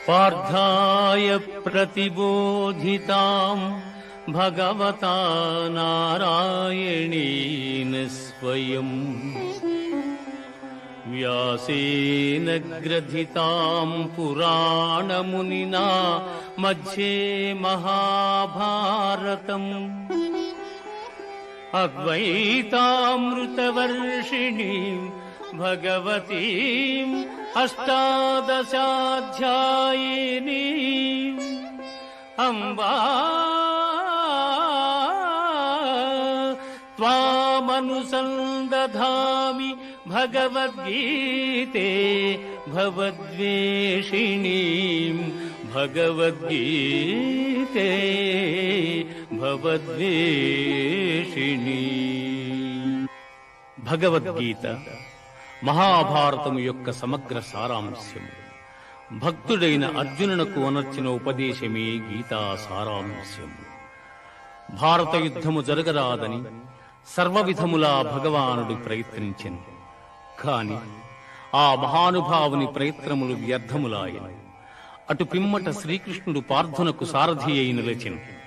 పార్థాయ ప్రతిబోధితాం భగవతా నారాయణేన స్వయం వ్యాసేన గ్రథితాం పురాణమునినా మధ్యే మహాభారతం అద్వైతామృతవర్షిణీం భగవతీం అష్టాదశాధ్యాయినీం అంబా త్వామనుసందధామి భగవద్గీతే భవద్వేషిణీం భగవద్గీతే భవద్వేషిణీం. భగవద్గీత మహాభారతము యొక్క సమగ్ర సారాంశము. భక్తుడైన అర్జునునకు అనర్చిన ఉపదేశమే గీతా సారాంశము. భారత యుద్ధము జరగరాదని సర్వవిధములా భగవానుడు ప్రయత్నించెను. కాని ఆ మహానుభావుని ప్రయత్నములు వ్యర్థములాయను. అటు పిమ్మట శ్రీకృష్ణుడు పార్థునకు సారథి అయి నిలిచెను.